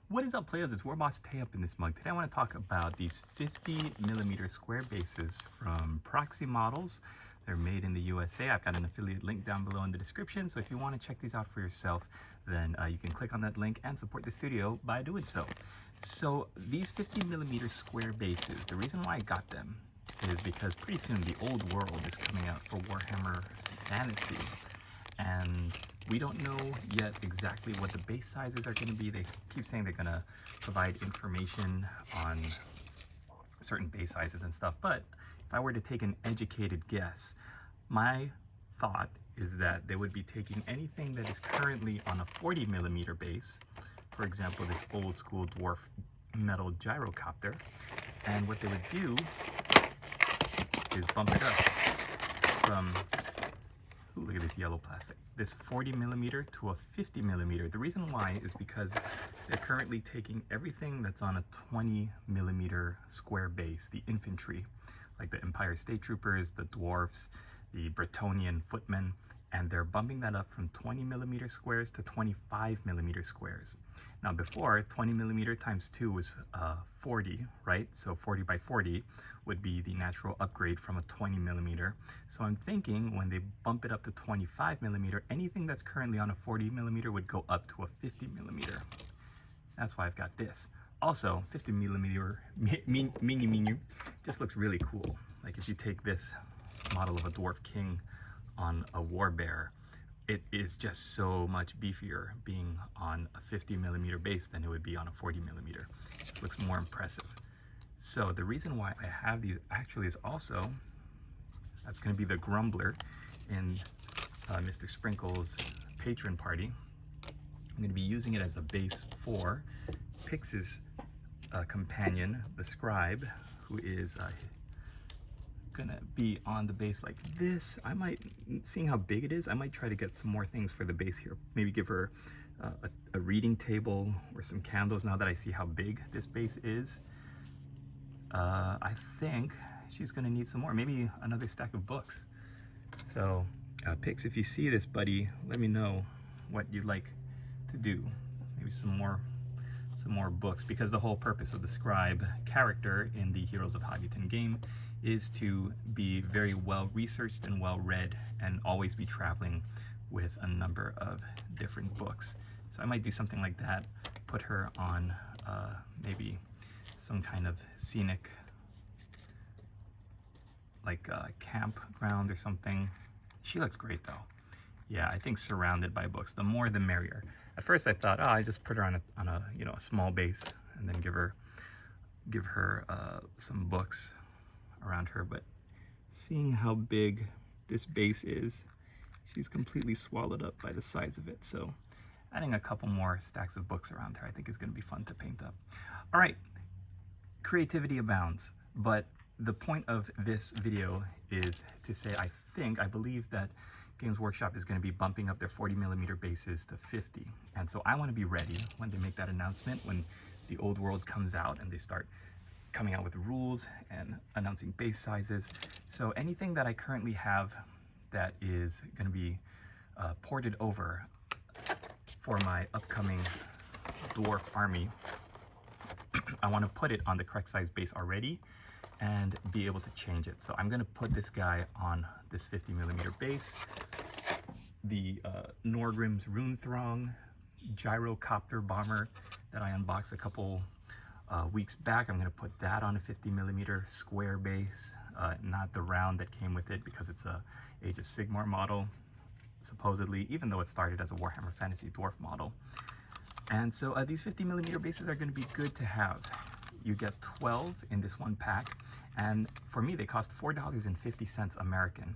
What is up, players? It's Warboss Tay up in this mug. Today I want to talk about these 50mm square bases from Proxy Models. They're made in the USA. I've got an affiliate link down below in the description, so if you want to check these out for yourself, then you can click on that link and support the studio by doing so. So these 50mm square bases, the reason why I got them is because pretty soon the old world is coming out for Warhammer Fantasy, and we don't know yet exactly what the base sizes are going to be. They keep saying they're going to provide information on certain base sizes and stuff, but if I were to take an educated guess, my thought is that they would be taking anything that is currently on a 40mm base, for example this old school dwarf metal gyrocopter, and what they would do is bump it up from, ooh, look at this yellow plastic, this 40mm to a 50mm. The reason why is because they're currently taking everything that's on a 20mm square base, the infantry, like the Empire State Troopers, the dwarfs, the Bretonian footmen, and they're bumping that up from 20mm squares to 25mm squares. Now before, 20mm times 2 was 40, right? So 40 by 40 would be the natural upgrade from a 20mm. So I'm thinking when they bump it up to 25mm, anything that's currently on a 40mm would go up to a 50mm. That's why I've got this. Also, 50mm mini just looks really cool. Like if you take this model of a Dwarf King on a War Bear, it is just so much beefier being on a 50mm base than it would be on a 40mm. It looks more impressive. So the reason why I have these actually is also, that's going to be the Grumbler in Mr. Sprinkle's patron party. I'm going to be using it as the base for Pix's companion, the Scribe, who is gonna be on the base like this. I might, seeing how big it is, I might try to get some more things for the base here. Maybe give her a reading table or some candles now that I see how big this base is. I think she's gonna need some more, maybe another stack of books. So Pix, if you see this, buddy, let me know what you'd like to do. Maybe some more books, because the whole purpose of the Scribe character in the Heroes of Hobbyton game is to be very well researched and well read and always be traveling with a number of different books. So I might do something like that, put her on maybe some kind of scenic, like campground or something. She looks great though. Yeah, I think surrounded by books, the more the merrier. At first I thought, oh, I just put her on a you know, a small base and then give her some books around her, but seeing how big this base is, she's completely swallowed up by the size of it. So adding a couple more stacks of books around her I think is going to be fun to paint up. All right, creativity abounds, but the point of this video is to say I believe that Games Workshop is going to be bumping up their 40mm bases to 50, and so I want to be ready when they make that announcement, when the old world comes out and they start coming out with rules and announcing base sizes. So anything that I currently have that is going to be ported over for my upcoming dwarf army, I want to put it on the correct size base already and be able to change it. So I'm going to put this guy on this 50mm base. The Norgrim's Rune Throng gyrocopter bomber that I unboxed a couple weeks back, I'm going to put that on a 50mm square base, not the round that came with it, because it's a Age of Sigmar model, supposedly, even though it started as a Warhammer Fantasy Dwarf model. And so these 50mm bases are going to be good to have. You get 12 in this one pack, and for me they cost $4.50 American,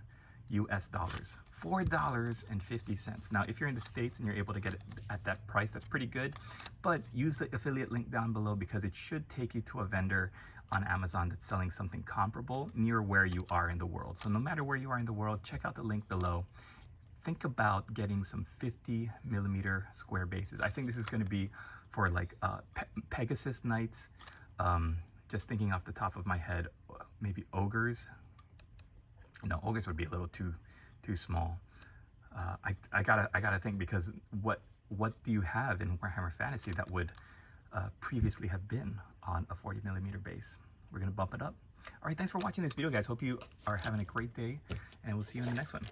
US dollars. $4.50. Now if you're in the States and you're able to get it at that price, that's pretty good, but use the affiliate link down below, because it should take you to a vendor on Amazon that's selling something comparable near where you are in the world. So no matter where you are in the world, check out the link below. Think about getting some 50mm square bases. I think this is going to be for like Pegasus Knights, just thinking off the top of my head, maybe ogres. No, ogres would be a little too small. I gotta think, because what do you have in Warhammer Fantasy that would previously have been on a 40 millimeter base. We're gonna bump it up. All right, thanks for watching this video, guys. Hope you are having a great day, and we'll see you in the next one.